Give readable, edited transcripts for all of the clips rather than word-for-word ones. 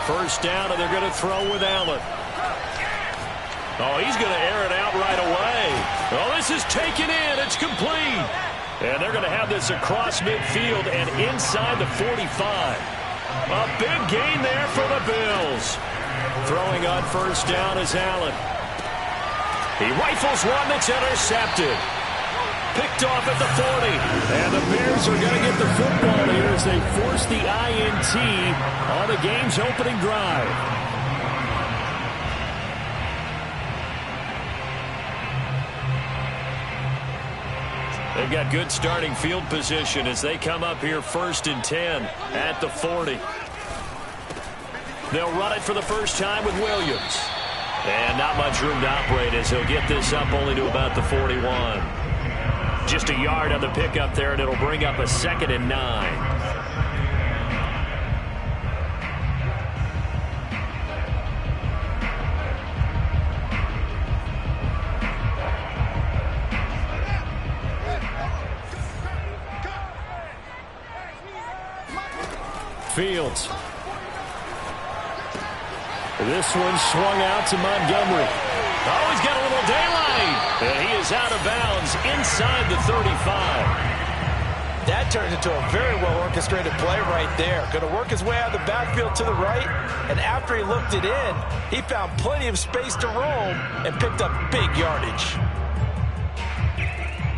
First down, and they're going to throw with Allen. Oh, he's going to air it out right away. Oh, this is taken in. It's complete. And they're going to have this across midfield and inside the 45. A big gain there for the Bills. Throwing on first down is Allen. He rifles one that's intercepted. Picked off at the 40. And the Bears are going to get the football here as they force the INT on the game's opening drive. They've got good starting field position as they come up here 1st and 10 at the 40. They'll run it for the first time with Williams. And not much room to operate as he'll get this up only to about the 41. Just a yard on the pickup there, and it'll bring up a 2nd and 9. Fields. This one swung out to Montgomery. Oh, he's got a little daylight. And he is out of bounds inside the 35. That turned into a very well-orchestrated play right there. Going to work his way out of the backfield to the right. And after he looked it in, he found plenty of space to roam and picked up big yardage.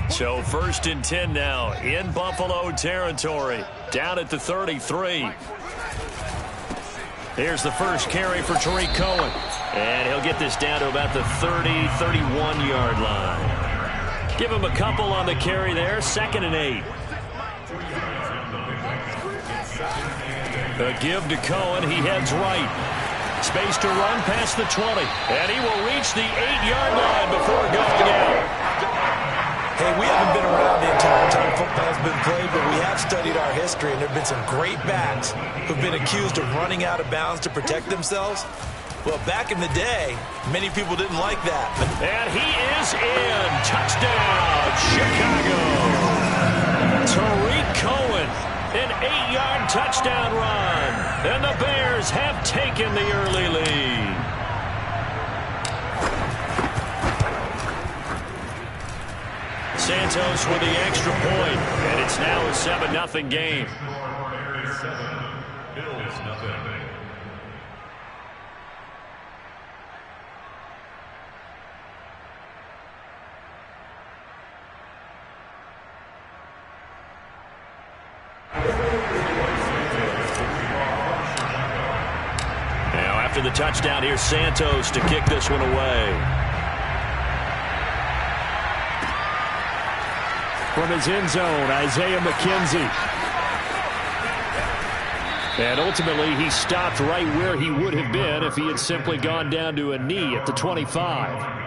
So 1st and 10 now in Buffalo territory. Down at the 33. Here's the first carry for Tariq Cohen. And he'll get this down to about the 30, 31-yard line. Give him a couple on the carry there. 2nd and 8. A give to Cohen. He heads right. Space to run past the 20. And he will reach the 8-yard line before going out. Hey, we haven't been around the entire time football's been played, but we have studied our history, and there have been some great backs who've been accused of running out of bounds to protect themselves. Well, back in the day, many people didn't like that. And he is in. Touchdown, Chicago. Tariq Cohen, an 8-yard touchdown run. And the Bears have taken the early lead. Santos with the extra point, and it's now a 7-0 game. Now after the touchdown, here's Santos to kick this one away. From his end zone, Isaiah McKenzie. And ultimately, he stopped right where he would have been if he had simply gone down to a knee at the 25.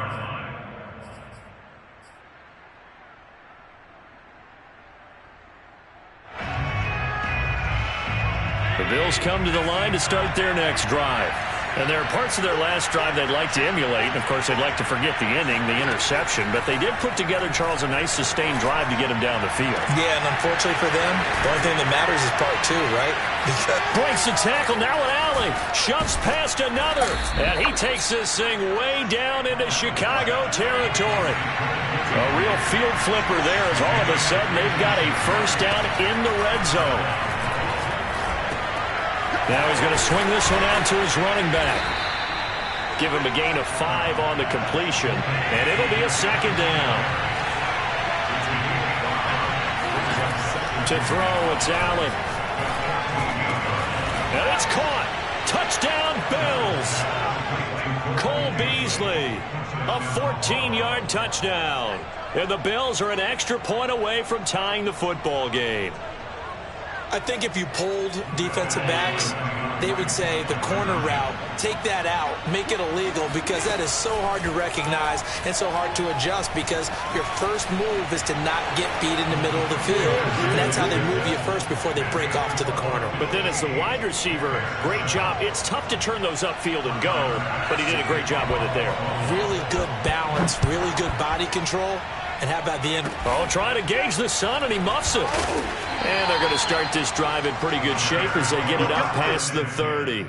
The Bills come to the line to start their next drive. And there are parts of their last drive they'd like to emulate. And, of course, they'd like to forget the inning, the interception. But they did put together, Charles, a nice sustained drive to get him down the field. Yeah, and unfortunately for them, the only thing that matters is part 2, right? Breaks the tackle. Now an alley. Shoves past another. And he takes this thing way down into Chicago territory. A real field flipper there as all of a sudden they've got a first down in the red zone. Now he's going to swing this one out to his running back. Give him a gain of 5 on the completion, and it'll be a 2nd down. To throw, it's Allen. And it's caught. Touchdown, Bills. Cole Beasley, a 14-yard touchdown. And the Bills are an extra point away from tying the football game. I think if you polled defensive backs, they would say the corner route, take that out, make it illegal, because that is so hard to recognize and so hard to adjust, because your first move is to not get beat in the middle of the field. And that's how they move you first before they break off to the corner. But then as the wide receiver, great job. It's tough to turn those upfield and go, but he did a great job with it there. Really good balance, really good body control. And how about the end? Oh, trying to gauge the sun, and he muffs it. And they're going to start this drive in pretty good shape as they get it up past the 30.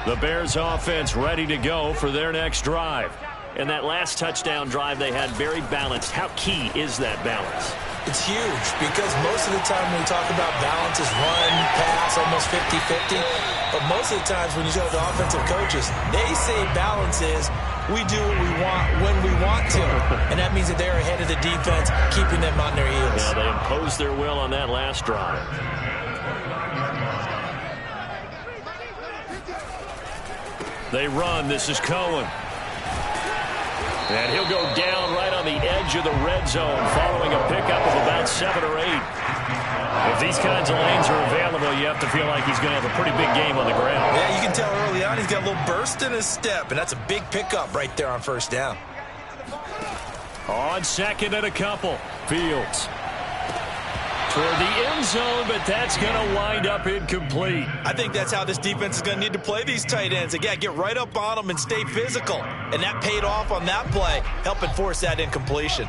The Bears offense ready to go for their next drive. And that last touchdown drive they had very balanced. How key is that balance? It's huge because most of the time when we talk about balance is run, pass, almost 50-50. But most of the times when you talk to offensive coaches, they say balance is we do what we want when we want to. And that means that they're ahead of the defense, keeping them on their heels. Yeah, they imposed their will on that last drive. They run. This is Cohen. And he'll go down right on the edge of the red zone following a pickup of about 7 or 8. If these kinds of lanes are available, you have to feel like he's going to have a pretty big game on the ground. Yeah, you can tell early on he's got a little burst in his step, and that's a big pickup right there on first down. On second and a couple, Fields toward the end zone, but that's going to wind up incomplete. I think that's how this defense is going to need to play these tight ends. Again, get right up on them and stay physical. And that paid off on that play, helping force that incompletion.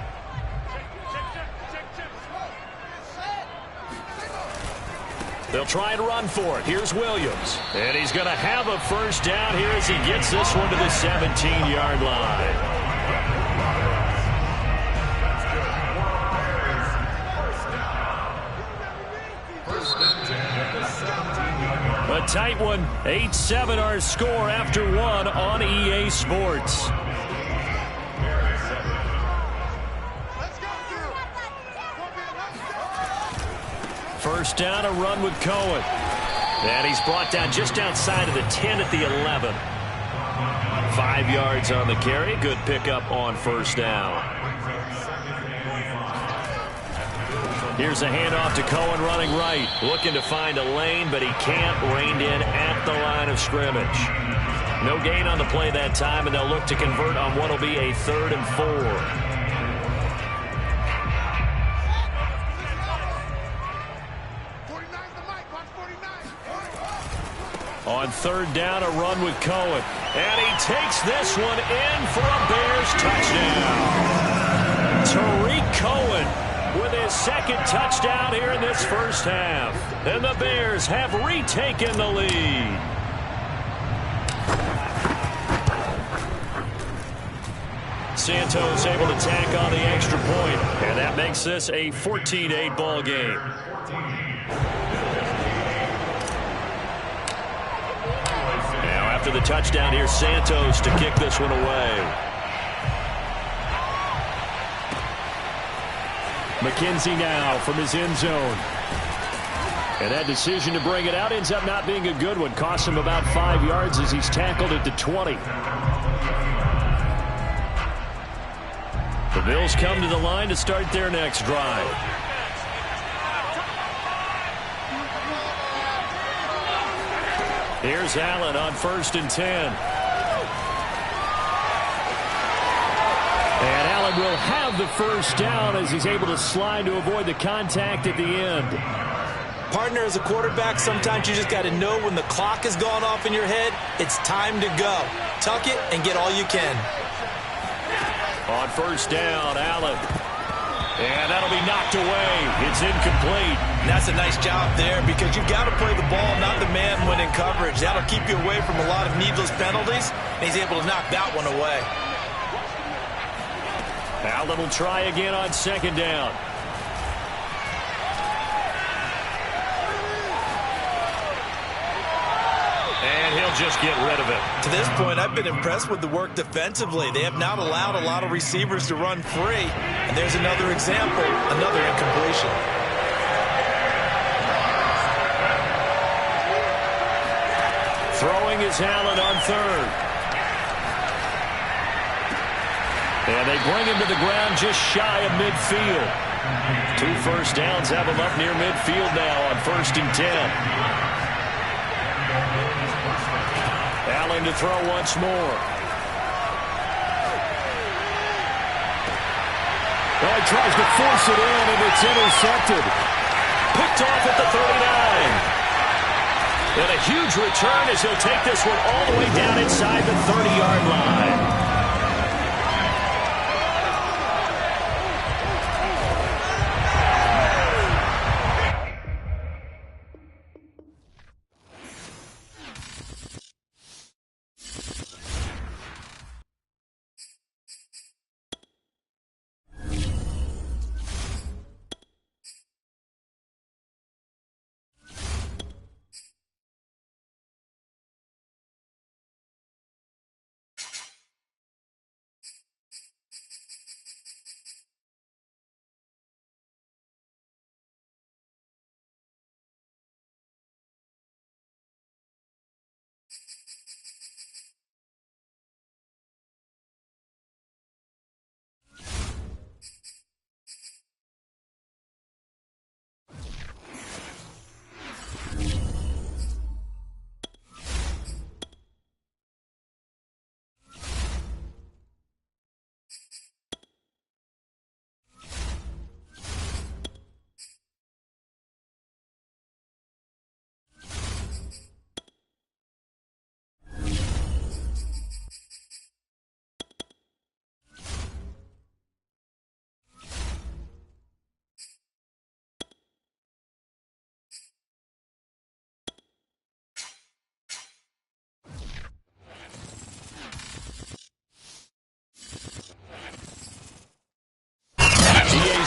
They'll try and run for it. Here's Williams. And he's going to have a first down here as he gets this one to the 17-yard line. A tight one, 8-7 our score after one on EA Sports. First down, a run with Cohen. And he's brought down just outside of the 10 at the 11. 5 yards on the carry. Good pickup on first down. Here's a handoff to Cohen running right. Looking to find a lane, but he can't. Reined in at the line of scrimmage. No gain on the play that time, and they'll look to convert on what will be a 3rd and 4. On third down, a run with Cohen. And he takes this one in for a Bears touchdown. Tariq Cohen with his second touchdown here in this first half. And the Bears have retaken the lead. Santos able to tack on the extra point. And that makes this a 14-8 ball game. Now after the touchdown, here's Santos to kick this one away. McKenzie now from his end zone. And that decision to bring it out ends up not being a good one. Costs him about 5 yards as he's tackled at the 20. The Bills come to the line to start their next drive. Here's Allen on 1st and 10. And Allen will have the first down as he's able to slide to avoid the contact at the end. Partner, as a quarterback, sometimes you just got to know when the clock has gone off in your head, it's time to go. Tuck it and get all you can. On first down, Allen. And that'll be knocked away. It's incomplete. And that's a nice job there because you've got to play the ball, not the man when in coverage. That'll keep you away from a lot of needless penalties, and he's able to knock that one away. Allen will try again on second down. And he'll just get rid of it. To this point, I've been impressed with the work defensively. They have not allowed a lot of receivers to run free. And there's another example, another incompletion. Throwing is Allen on third. And they bring him to the ground just shy of midfield. 2 first downs have him up near midfield now on 1st and 10. Allen to throw once more. Oh, he tries to force it in, and it's intercepted. Picked off at the 39. And a huge return as he'll take this one all the way down inside the 30-yard line.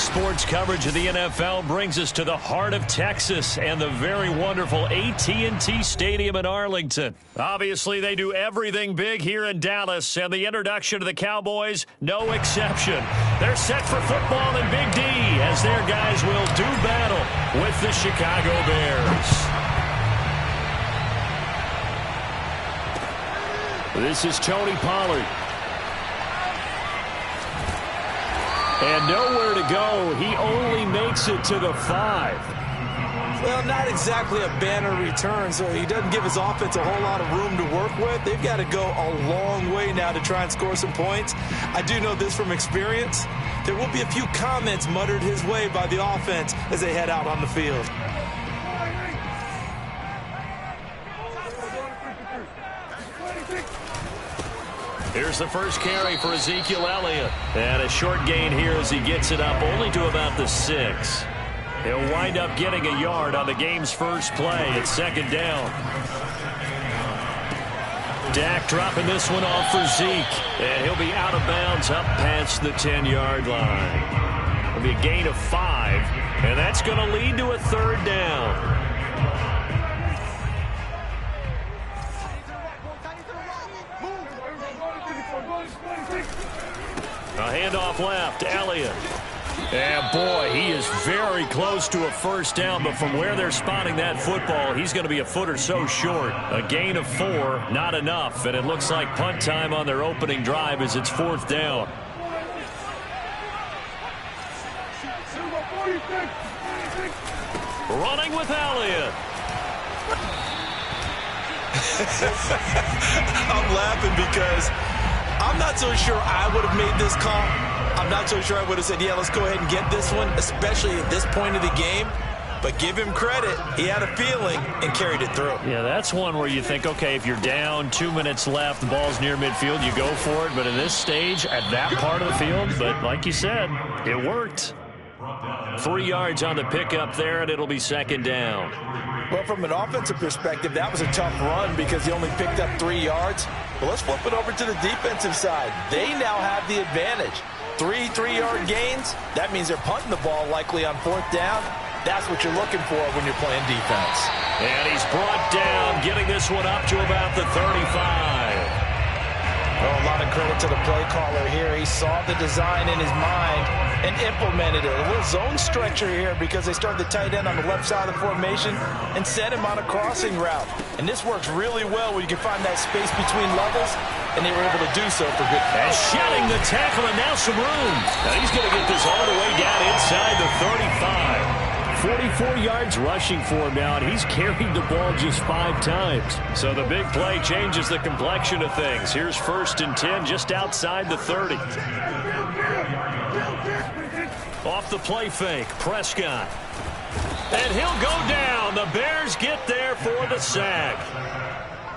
Today's sports coverage of the NFL brings us to the heart of Texas and the very wonderful AT&T Stadium in Arlington. Obviously, they do everything big here in Dallas, and the introduction to the Cowboys, no exception. They're set for football in Big D as their guys will do battle with the Chicago Bears. This is Tony Pollard. And nowhere to go. He only makes it to the 5. Well, not exactly a banner return, so he doesn't give his offense a whole lot of room to work with. They've got to go a long way now to try and score some points. I do know this from experience. There will be a few comments muttered his way by the offense as they head out on the field. Here's the first carry for Ezekiel Elliott. And a short gain here as he gets it up only to about the 6. He'll wind up getting a yard on the game's first play. It's second down. Dak dropping this one off for Zeke. And he'll be out of bounds up past the 10-yard line. It'll be a gain of 5. And that's going to lead to a third down. A handoff left, Elliott. And boy, he is very close to a first down, but from where they're spotting that football, he's going to be a foot or so short. A gain of 4, not enough, and it looks like punt time on their opening drive as it's fourth down. Running with Elliott. I'm laughing because I'm not so sure I would have made this call. I'm not so sure I would have said, yeah, let's go ahead and get this one, especially at this point of the game. But give him credit. He had a feeling and carried it through. Yeah, that's one where you think, okay, if you're down, 2 minutes left, the ball's near midfield, you go for it. But in this stage, at that part of the field, but like you said, it worked. 3 yards on the pickup there, and it'll be second down. Well, from an offensive perspective, that was a tough run because he only picked up 3 yards. But let's flip it over to the defensive side. They now have the advantage. 3 3-yard gains, that means they're punting the ball likely on fourth down. That's what you're looking for when you're playing defense. And he's brought down, getting this one up to about the 35. Oh, a lot of credit to the play caller here. He saw the design in his mind and implemented it. A little zone stretcher here because they started the tight end on the left side of the formation and sent him on a crossing route. And this works really well when you can find that space between levels, and they were able to do so for good. And shedding the tackle, and now some room. Now he's going to get this all the way down inside the 35. 44 yards rushing for him now, and he's carried the ball just 5 times. So the big play changes the complexion of things. Here's 1st and 10 just outside the 30. Off the play fake, Prescott. And he'll go down. The Bears get there for the sack.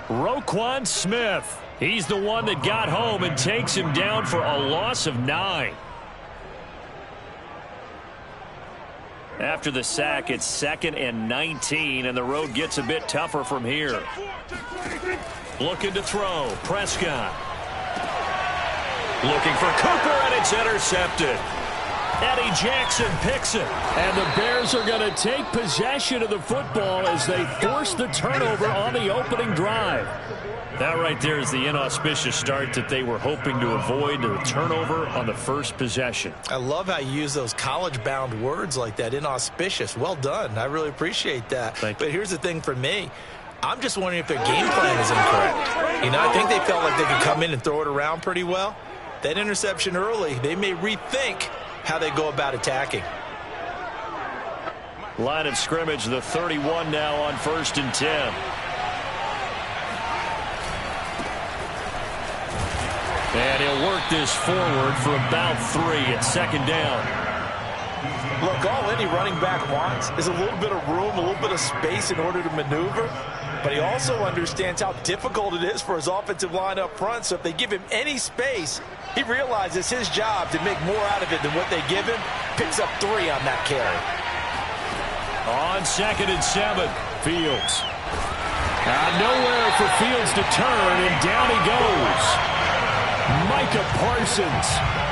Roquan Smith. He's the one that got home and takes him down for a loss of 9. After the sack, it's 2nd and 19, and the road gets a bit tougher from here. Looking to throw, Prescott. Looking for Cooper, and it's intercepted. Eddie Jackson picks it, and the Bears are going to take possession of the football as they force the turnover on the opening drive. That right there is the inauspicious start that they were hoping to avoid, the turnover on the first possession. I love how you use those college-bound words like that, inauspicious. Well done. I really appreciate that. But here's the thing for me. I'm just wondering if their game plan is incorrect. You know, I think they felt like they could come in and throw it around pretty well. That interception early, they may rethink how they go about attacking. Line of scrimmage, the 31 now on 1st and 10. And he'll work this forward for about 3 at second down. Look, all any running back wants is a little bit of room, a little bit of space in order to maneuver. But he also understands how difficult it is for his offensive line up front. So if they give him any space, he realizes it's his job to make more out of it than what they give him. Picks up 3 on that carry. On 2nd and 7, Fields. Nowhere for Fields to turn, and down he goes. Micah Parsons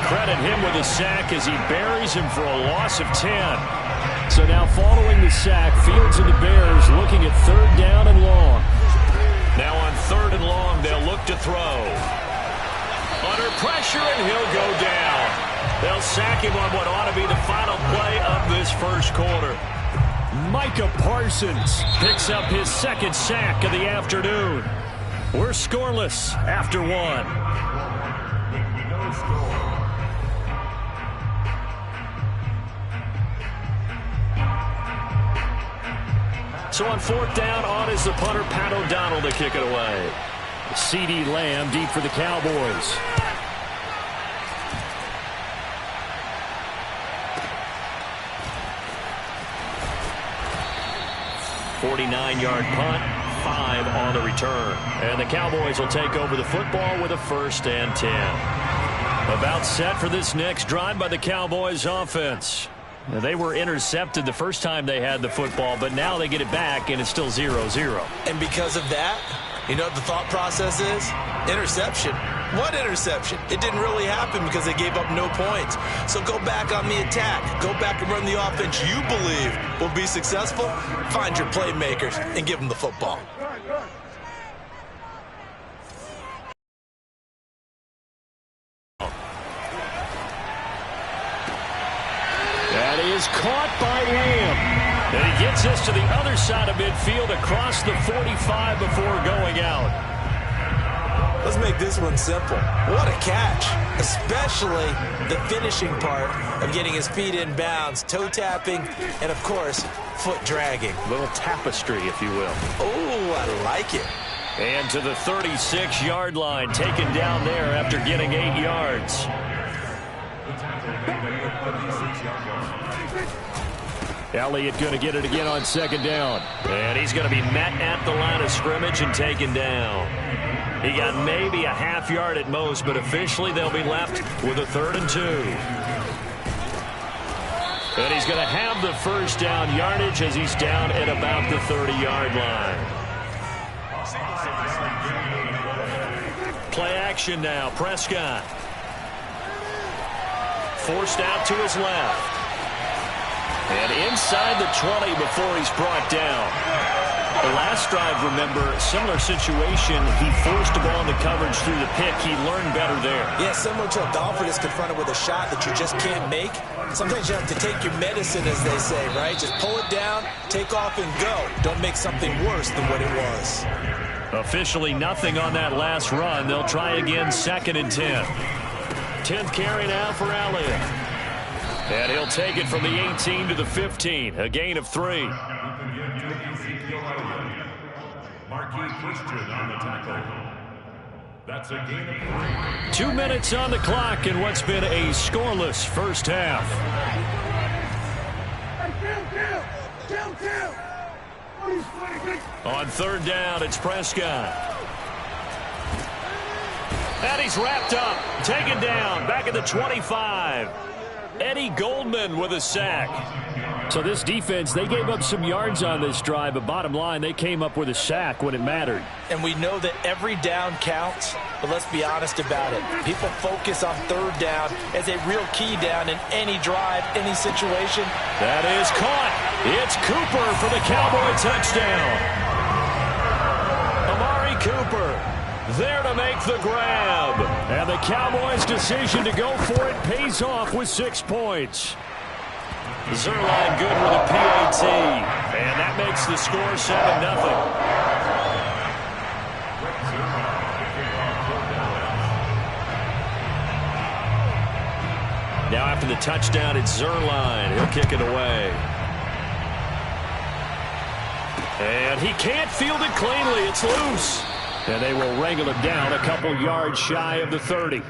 credit him with a sack as he buries him for a loss of 10. So now following the sack, Fields and the Bears looking at 3rd down and long. Now on 3rd and long, they'll look to throw. Under pressure, and he'll go down. They'll sack him on what ought to be the final play of this first quarter. Micah Parsons picks up his 2nd sack of the afternoon. We're scoreless after 1. So on 4th down, on is the punter, Pat O'Donnell, to kick it away. CeeDee Lamb deep for the Cowboys. 49-yard punt, 5 on the return. And the Cowboys will take over the football with a 1st and 10. About set for this next drive by the Cowboys offense. Now, they were intercepted the first time they had the football, but now they get it back, and it's still 0-0. And because of that, you know what the thought process is? Interception. What interception? It didn't really happen because they gave up no points. So go back on the attack. Go back and run the offense you believe will be successful. Find your playmakers and give them the football. That is caught by Lamb. And he gets us to the other side of midfield across the 45 before going out. Let's make this one simple. What a catch, especially the finishing part of getting his feet in bounds, toe tapping, and, of course, foot dragging. A little tapestry, if you will. Oh, I like it. And to the 36-yard line, taken down there after getting 8 yards. Elliott going to get it again on 2nd down. And he's going to be met at the line of scrimmage and taken down. He got maybe a half yard at most, but officially they'll be left with a 3rd and 2. And he's going to have the 1st down yardage as he's down at about the 30-yard line. Play action now. Prescott. Forced out to his left. And inside the 20 before he's brought down. The last drive, remember, similar situation. He forced the ball into coverage through the pick. He learned better there. Yeah, similar to a golfer that's confronted with a shot that you just can't make. Sometimes you have to take your medicine, as they say, right? Just pull it down, take off, and go. Don't make something worse than what it was. Officially nothing on that last run. They'll try again, 2nd and 10. 10th carry now for Elliott. And he'll take it from the 18 to the 15. A gain of 3. That's a gain of 3. 2 minutes on the clock in what's been a scoreless first half. On 3rd down, it's Prescott. And he's wrapped up, taken down, back at the 25. Eddie Goldman with a sack. So this defense, they gave up some yards on this drive, but bottom line, they came up with a sack when it mattered. And we know that every down counts, but let's be honest about it. People focus on 3rd down as a real key down in any drive, any situation. That is caught. It's Cooper for the Cowboy touchdown. Amari Cooper there to make the grab. And the Cowboys' decision to go for it pays off with 6 points. Zerline good with a PAT. And that makes the score 7-0. Now after the touchdown, it's Zerline. He'll kick it away. And he can't field it cleanly. It's loose. And they will wrangle it down a couple yards shy of the 30.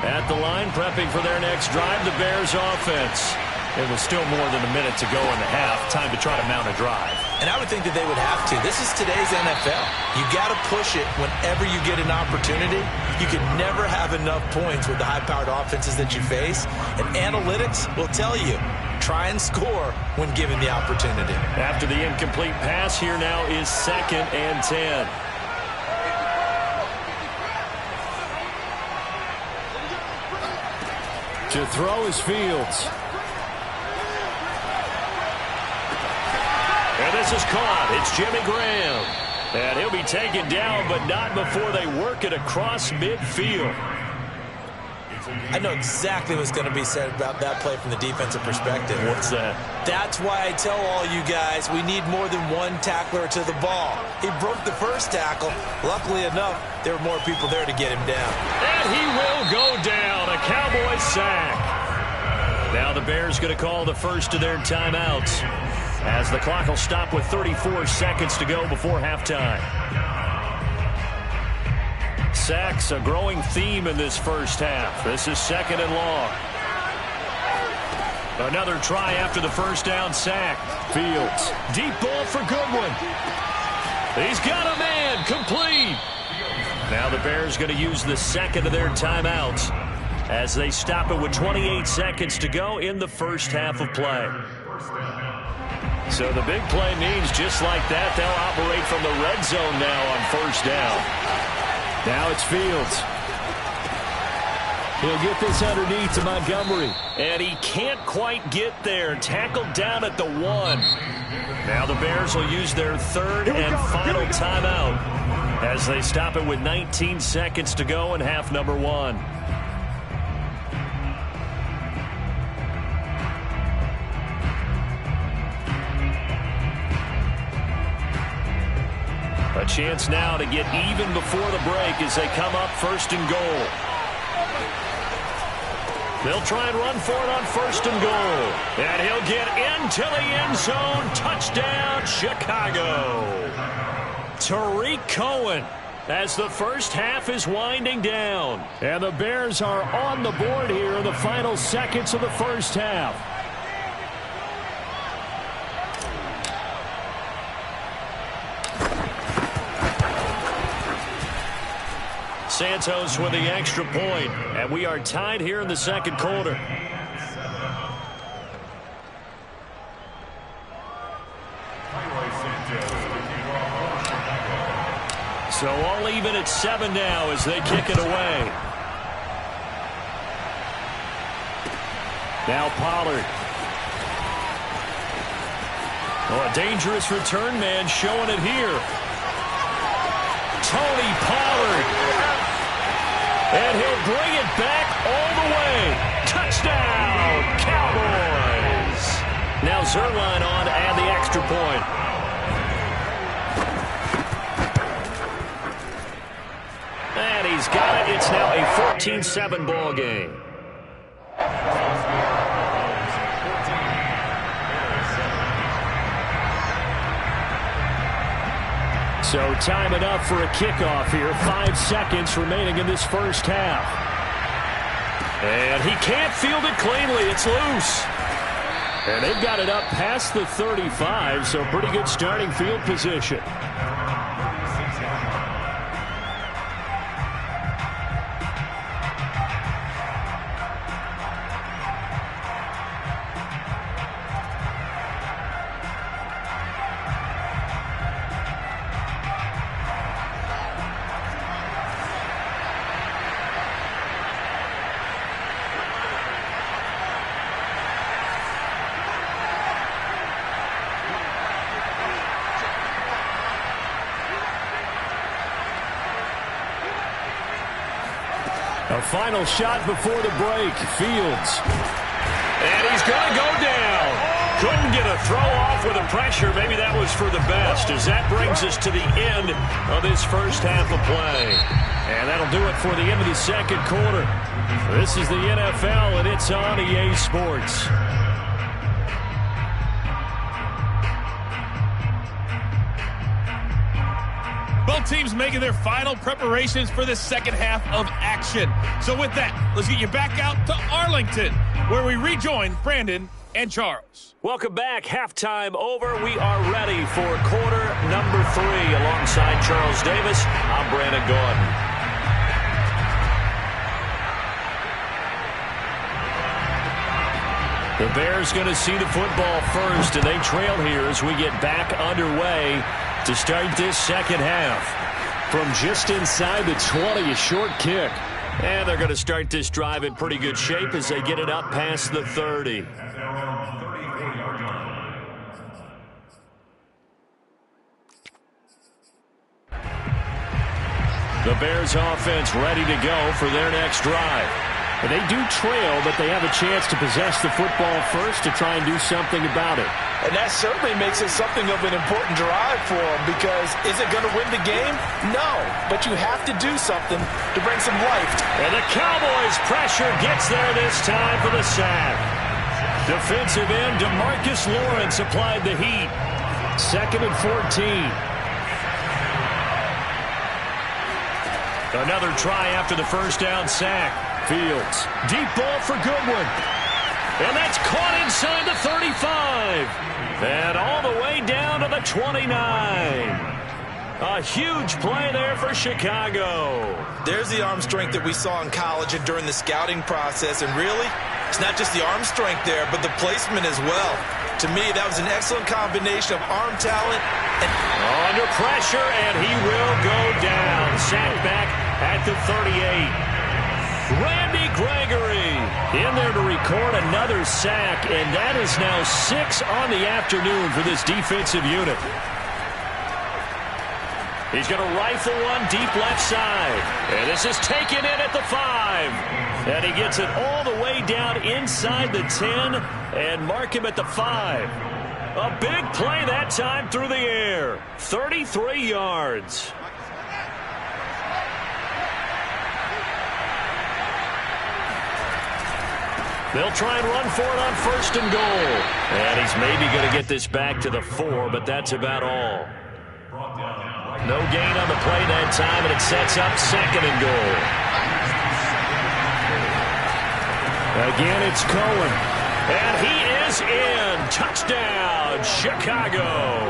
At the line, prepping for their next drive, the Bears offense. It was still more than a minute to go in the half. Time to try to mount a drive. And I would think that they would have to. This is today's NFL. You got to push it whenever you get an opportunity. You can never have enough points with the high-powered offenses that you face. And analytics will tell you, try and score when given the opportunity. After the incomplete pass, here now is 2nd and 10. To throw is Fields. And this is caught. It's Jimmy Graham. And he'll be taken down, but not before they work it across midfield. I know exactly what's going to be said about that play from the defensive perspective. What's that? That's why I tell all you guys we need more than one tackler to the ball. He broke the first tackle. Luckily enough, there were more people there to get him down. And he will go down. A Cowboy sack. Now the Bears going to call the first of their timeouts, as the clock will stop with 34 seconds to go before halftime. Sacks, a growing theme in this first half. This is 2nd and long. Another try after the first down sack. Fields. Deep ball for Goodwin. He's got a man. Complete. Now the Bears going to use the second of their timeouts as they stop it with 28 seconds to go in the first half of play. So the big play means just like that, they'll operate from the red zone now on first down. Now it's Fields. He'll get this underneath to Montgomery. And he can't quite get there. Tackled down at the 1. Now the Bears will use their third and final timeout as they stop it with 19 seconds to go in half number 1. A chance now to get even before the break as they come up 1st and goal. They'll try and run for it on 1st and goal. And he'll get into the end zone. Touchdown, Chicago. Tariq Cohen as the first half is winding down. And the Bears are on the board here in the final seconds of the first half. Santos with the extra point, and we are tied here in the second quarter. So all even at 7 now as they kick it away. Now Pollard. Oh, a dangerous return man showing it here. Tony Pollard. And he'll bring it back all the way. Touchdown, Cowboys. Now Zerline on to add the extra point. And he's got it. It's now a 14-7 ball game. So time enough for a kickoff here. 5 seconds remaining in this first half. And he can't field it cleanly. It's loose. And they've got it up past the 35, so pretty good starting field position. A final shot before the break. Fields. And he's going to go down. Couldn't get a throw off with the pressure. Maybe that was for the best, as that brings us to the end of this first half of play. And that'll do it for the end of the second quarter. This is the NFL, and it's on EA Sports. Both teams making their final preparations for the second half of action. So with that, let's get you back out to Arlington, where we rejoin Brandon and Charles. Welcome back. Halftime over. We are ready for quarter number 3. Alongside Charles Davis, I'm Brandon Gordon. The Bears going to see the football first, and they trail here as we get back underway to start this second half. From just inside the 20, a short kick. And they're going to start this drive in pretty good shape as they get it up past the 30. The Bears offense ready to go for their next drive. And they do trail, but they have a chance to possess the football first to try and do something about it. And that certainly makes it something of an important drive for them, because is it going to win the game? No, but you have to do something to bring some life. And the Cowboys' pressure gets there this time for the sack. Defensive end DeMarcus Lawrence applied the heat. 2nd and 14. Another try after the first down sack. Fields. Deep ball for Goodwin. And that's caught inside the 35. And all the way down to the 29. A huge play there for Chicago. There's the arm strength that we saw in college and during the scouting process. And really, it's not just the arm strength there, but the placement as well. To me, that was an excellent combination of arm talent and under pressure, and he will go down. Sacked back at the 38. Randy Gregory in there to record another sack, and that is now 6 on the afternoon for this defensive unit. He's going to rifle one deep left side, and this is taken in at the 5. And he gets it all the way down inside the 10 and mark him at the 5. A big play that time through the air. 33 yards. They'll try and run for it on 1st and goal. And he's maybe going to get this back to the 4, but that's about all. No gain on the play that time, and it sets up 2nd and goal. Again, it's Cohen. And he is in. Touchdown, Chicago.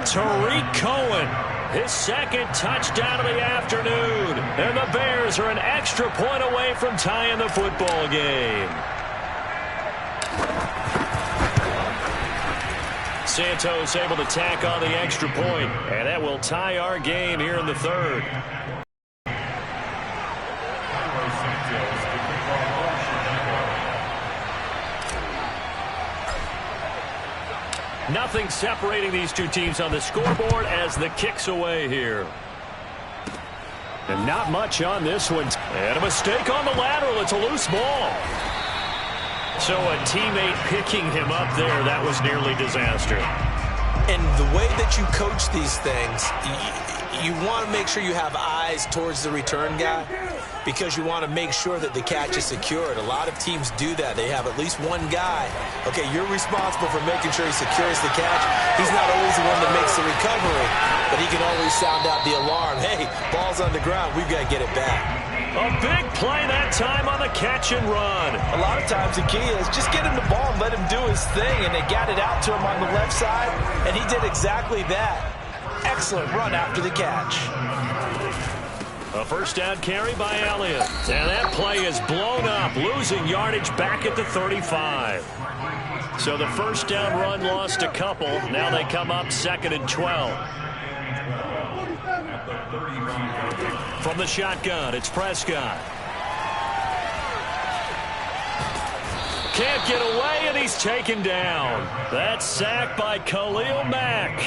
Tariq Cohen, his 2nd touchdown of the afternoon. And the Bears are an extra point away from tying the football game. Santos able to tack on the extra point, and that will tie our game here in the 3rd. Nothing separating these two teams on the scoreboard as the kick's away here. And not much on this one. And a mistake on the lateral. It's a loose ball. So a teammate picking him up there, that was nearly disaster. And the way that you coach these things, you want to make sure you have eyes towards the return guy, because you want to make sure that the catch is secured. A lot of teams do that. They have at least one guy. Okay, you're responsible for making sure he secures the catch. He's not always the one that makes the recovery, but he can always sound out the alarm. Hey, ball's on the ground. We've got to get it back. A big play that time on the catch and run. A lot of times the key is just get him the ball and let him do his thing, and they got it out to him on the left side, and he did exactly that. Excellent run after the catch. A first down carry by Elliott. And that play is blown up, losing yardage back at the 35. So the first down run lost a couple. Now they come up 2nd and 12. From the shotgun, it's Prescott. Can't get away, and he's taken down. That's sacked by Khalil Mack.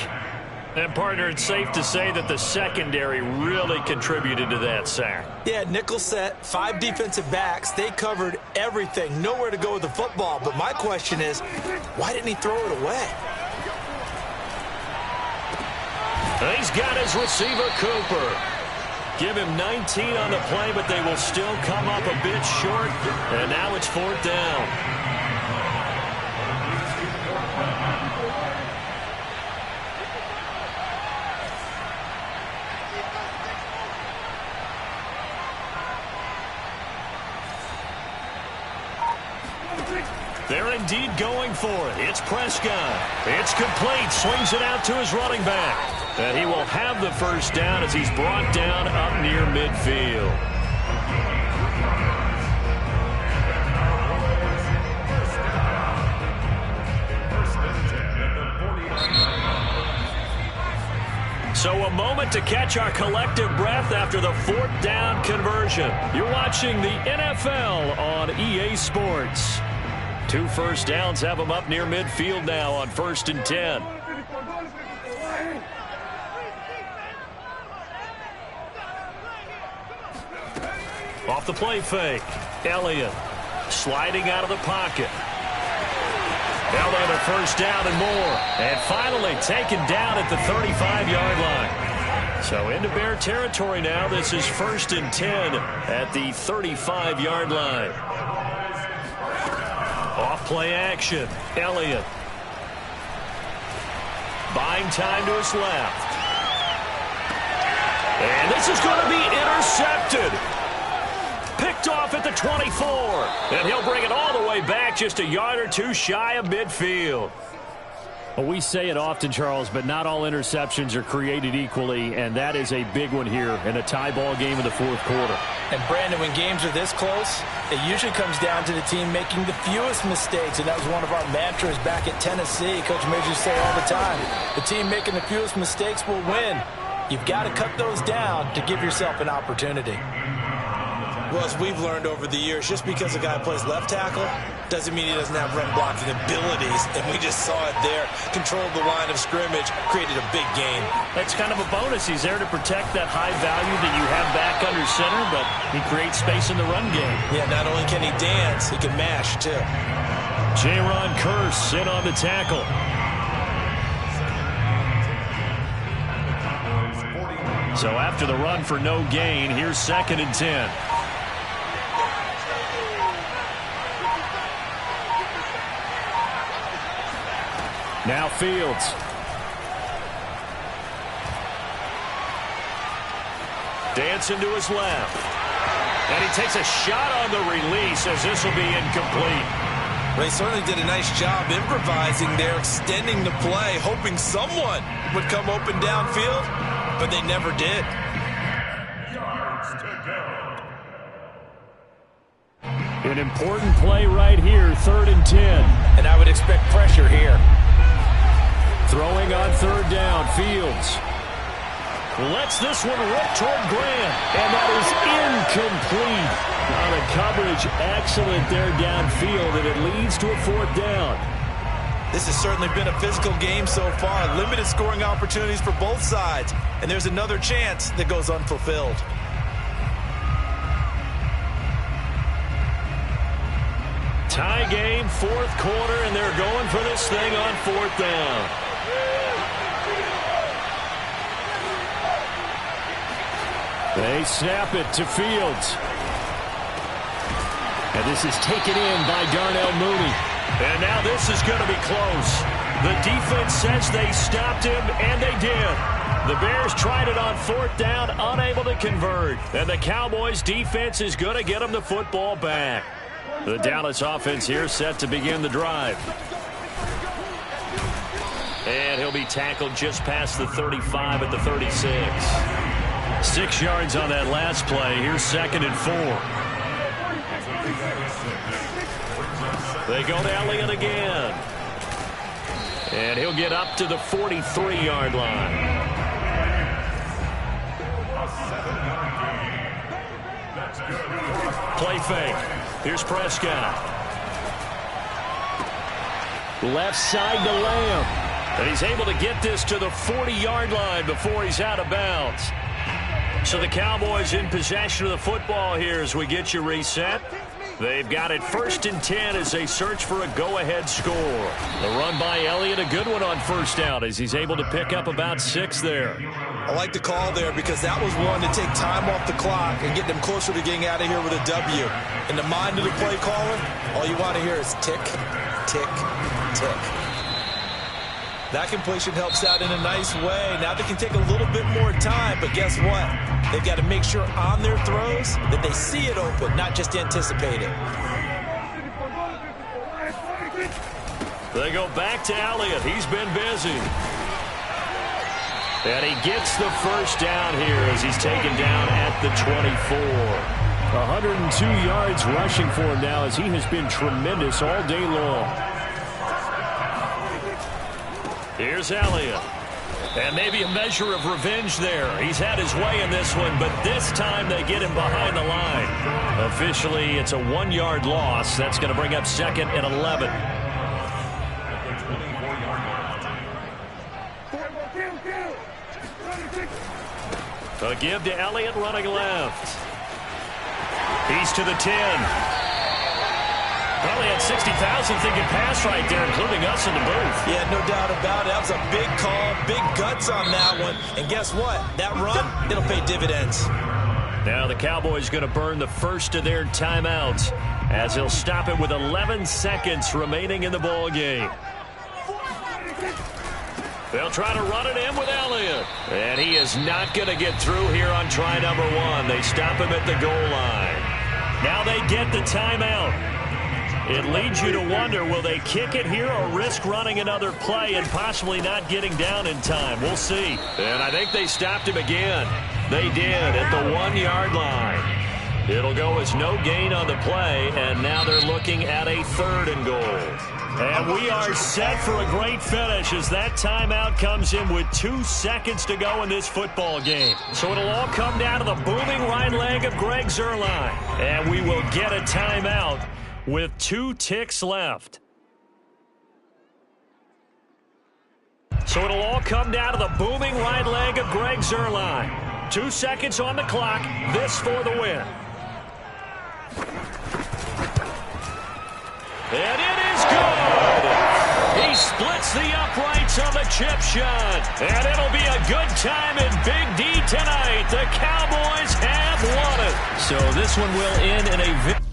And, partner, it's safe to say that the secondary really contributed to that sack. Yeah, nickel set, 5 defensive backs. They covered everything, nowhere to go with the football. But my question is, why didn't he throw it away? He's got his receiver, Cooper. Give him 19 on the play, but they will still come up a bit short. And now it's 4th down. They're indeed going for it. It's Prescott. It's complete. Swings it out to his running back. And he will have the first down as he's brought down up near midfield. So a moment to catch our collective breath after the 4th down conversion. You're watching the NFL on EA Sports. 2 first downs have them up near midfield now on 1st and 10. Off the play fake. Elliott sliding out of the pocket. Elliott a first down and more. And finally taken down at the 35-yard line. So into Bear territory now. This is 1st and 10 at the 35-yard line. Off play action. Elliott. Buying time to his left. And this is going to be intercepted. Picked off at the 24. And he'll bring it all the way back just a yard or two shy of midfield. Well, we say it often, Charles, but not all interceptions are created equally, and that is a big one here in a tie ball game in the 4th quarter. And, Brandon, when games are this close, it usually comes down to the team making the fewest mistakes, and that was one of our mantras back at Tennessee. Coach Midge used to say all the time, the team making the fewest mistakes will win. You've got to cut those down to give yourself an opportunity. Well, as we've learned over the years, just because a guy plays left tackle doesn't mean he doesn't have run blocking abilities, and we just saw it there. Controlled the line of scrimmage, created a big gain. That's kind of a bonus. He's there to protect that high value that you have back under center, but he creates space in the run game. Yeah, not only can he dance, he can mash, too. Jaron Kearse in on the tackle. So after the run for no gain, here's 2nd and 10. Now Fields. Dancing to his left. And he takes a shot on the release as this will be incomplete. They certainly did a nice job improvising there, extending the play, hoping someone would come open downfield, but they never did. An important play right here, 3rd and 10. And I would expect pressure here. Throwing on 3rd down, Fields. Lets this one rip toward Grant, and that is incomplete. On the coverage, excellent there downfield, and it leads to a 4th down. This has certainly been a physical game so far. Limited scoring opportunities for both sides, and there's another chance that goes unfulfilled. Tie game, 4th quarter, and they're going for this thing on 4th down. They snap it to Fields. And this is taken in by Darnell Mooney. And now this is going to be close. The defense says they stopped him, and they did. The Bears tried it on 4th down, unable to convert. And the Cowboys' defense is going to get them the football back. The Dallas offense here set to begin the drive. And he'll be tackled just past the 35 at the 36. 6 yards on that last play. Here's 2nd and 4. They go to Elliott again. And he'll get up to the 43-yard line. Play fake. Here's Prescott. Left side to Lamb. And he's able to get this to the 40-yard line before he's out of bounds. So the Cowboys in possession of the football here as we get you reset. They've got it 1st and 10 as they search for a go-ahead score. The run by Elliott, a good one on 1st down as he's able to pick up about 6 there. I like the call there because that was one to take time off the clock and get them closer to getting out of here with a W. In the mind of the play caller, all you want to hear is tick, tick, tick. That completion helps out in a nice way. Now they can take a little bit more time, but guess what? They've got to make sure on their throws that they see it open, not just anticipate it. They go back to Elliott. He's been busy. And he gets the 1st down here as he's taken down at the 24. 102 yards rushing for him now as he has been tremendous all day long. Here's Elliott. And maybe a measure of revenge there. He's had his way in this one, but this time they get him behind the line. Officially, it's a 1-yard loss. That's going to bring up 2nd and 11. A give to Elliott running left. He's to the 10. Probably had 60,000 thinking pass right there, including us in the booth. Yeah, no doubt about it. That was a big call, big guts on that one. And guess what? That run, it'll pay dividends. Now the Cowboys going to burn the first of their timeouts as he'll stop it with 11 seconds remaining in the ball game. They'll try to run it in with Elliott. And he is not going to get through here on try number 1. They stop him at the goal line. Now they get the timeout. It leads you to wonder, will they kick it here or risk running another play and possibly not getting down in time? We'll see. And I think they stopped him again. They did at the 1-yard line. It'll go as no gain on the play, and now they're looking at a 3rd and goal. And we are set for a great finish as that timeout comes in with 2 seconds to go in this football game. So it'll all come down to the booming right leg of Greg Zuerlein. And we will get a timeout with 2 ticks left. So it'll all come down to the booming right leg of Greg Zuerlein. 2 seconds on the clock. This for the win. And it is good. He splits the uprights on the chip shot. And it'll be a good time in Big D tonight. The Cowboys have won it. So this one will end in a victory.